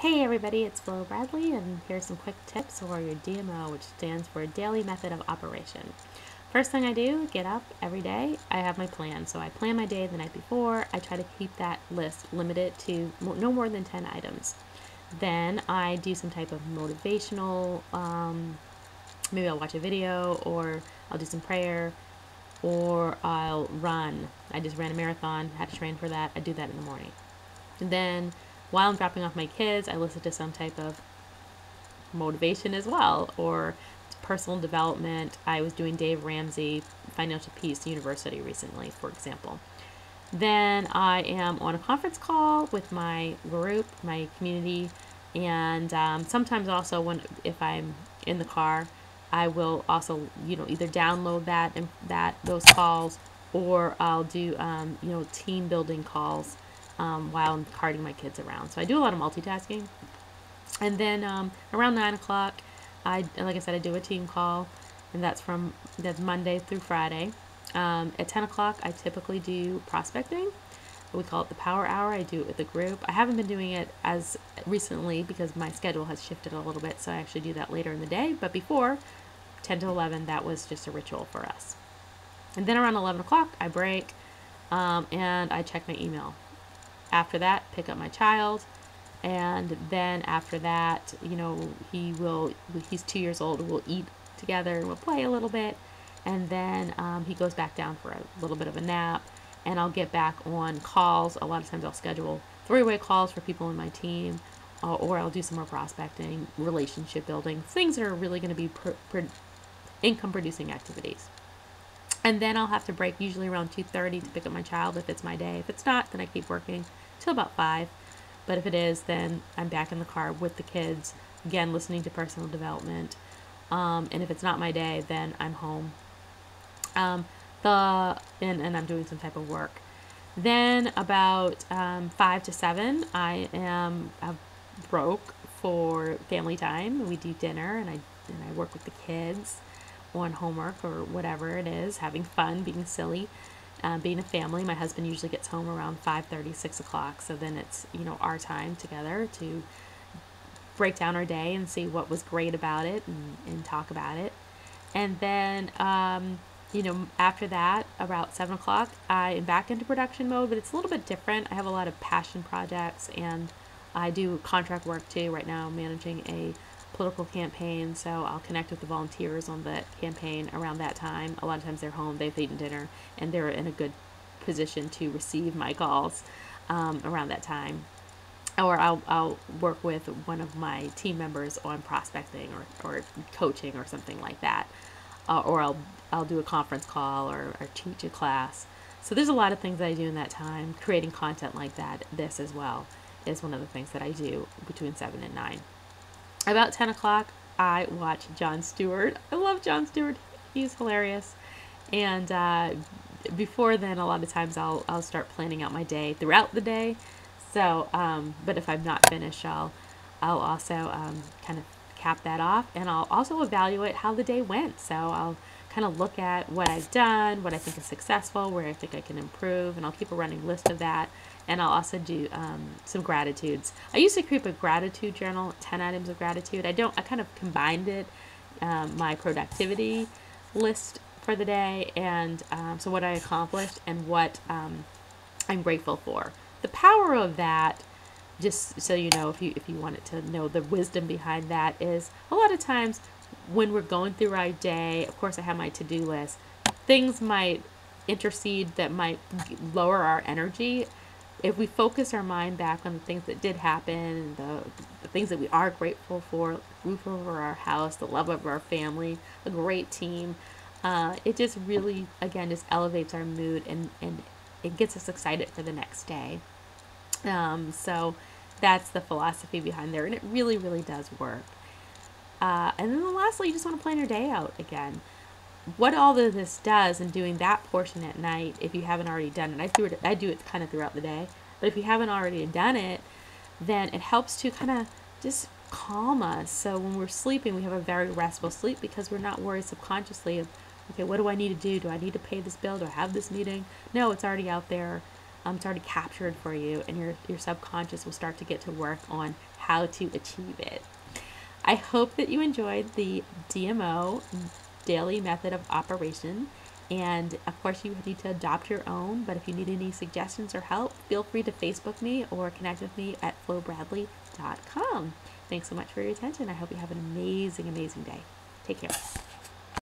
Hey everybody, it's Flo Bradley, and here's some quick tips for your DMO, which stands for Daily Method of Operation. First thing I do, get up every day, I have my plan. So I plan my day the night before. I try to keep that list limited to no more than 10 items. Then I do some type of motivational, maybe I'll watch a video, or I'll do some prayer, or I'll run. I just ran a marathon, had to train for that. I do that in the morning. And then while I'm dropping off my kids, I listen to some type of motivation as well, or personal development. I was doing Dave Ramsey Financial Peace University recently, for example. Then I am on a conference call with my group, my community, and sometimes also if I'm in the car, I will also either download those calls, or I'll do team building calls while I'm carting my kids around. So I do a lot of multitasking. And then around 9 o'clock, like I said, I do a team call, and that's Monday through Friday. At 10 o'clock, I typically do prospecting. We call it the power hour. I do it with the group. I haven't been doing it as recently because my schedule has shifted a little bit, so I actually do that later in the day. But before 10 to 11, that was just a ritual for us. And then around 11 o'clock, I break, and I check my email. After that, pick up my child, and then after that, he's 2 years old. We'll eat together and we'll play a little bit, and then he goes back down for a little bit of a nap, and I'll get back on calls. A lot of times I'll schedule three-way calls for people in my team, or I'll do some more prospecting, relationship building, things that are really going to be income-producing activities. And then I'll have to break usually around 2:30 to pick up my child if it's my day. If it's not, then I keep working till about 5. But if it is, then I'm back in the car with the kids, again, listening to personal development. And if it's not my day, then I'm home. And I'm doing some type of work. Then about 5 to 7, I am broke for family time. We do dinner, and I work with the kids on homework or whatever it is, having fun, being silly, being a family. My husband usually gets home around 5:30, 6 o'clock. So then it's, our time together to break down our day and see what was great about it, and talk about it. And then, after that, about 7 o'clock, I am back into production mode, but it's a little bit different. I have a lot of passion projects, and I do contract work too. Right now I'm managing a political campaign, so I'll connect with the volunteers on the campaign around that time. A lot of times they're home, they've eaten dinner, and they're in a good position to receive my calls around that time. Or I'll work with one of my team members on prospecting or coaching or something like that. Or I'll do a conference call or teach a class. So there's a lot of things that I do in that time. Creating content like that, this as well, is one of the things that I do between 7 and 9. About 10 o'clock, I watch Jon Stewart. I love Jon Stewart. He's hilarious. And before then, a lot of times I'll start planning out my day throughout the day. So, but if I'm not finished, I'll also kind of cap that off, and I'll also evaluate how the day went. So I'll kind of look at what I've done, what I think is successful, where I think I can improve, and I'll keep a running list of that. And I'll also do some gratitudes. I used to keep a gratitude journal, 10 items of gratitude. I kind of combined it, my productivity list for the day, and so what I accomplished and what I'm grateful for. The power of that, just so you know, if you wanted to know the wisdom behind that, is a lot of times when we're going through our day, of course I have my to-do list, things might intercede that might lower our energy. If we focus our mind back on the things that did happen, the things that we are grateful for, roof over our house, the love of our family, a great team, it just really, again, just elevates our mood, and it gets us excited for the next day. So that's the philosophy behind there, and it really, really does work. And then lastly, you just want to plan your day out again. What all of this does, in doing that portion at night, if you haven't already done it, I do it kind of throughout the day, but if you haven't already done it, then it helps to kind of just calm us. So when we're sleeping, we have a very restful sleep because we're not worried subconsciously of, okay, what do I need to do? Do I need to pay this bill? Do I have this meeting? No, it's already out there. started captured for you, and your subconscious will start to get to work on how to achieve it. I hope that you enjoyed the DMO, daily method of operation. And of course, you need to adopt your own. But if you need any suggestions or help, feel free to Facebook me or connect with me at flowbradley.com. Thanks so much for your attention. I hope you have an amazing, amazing day. Take care.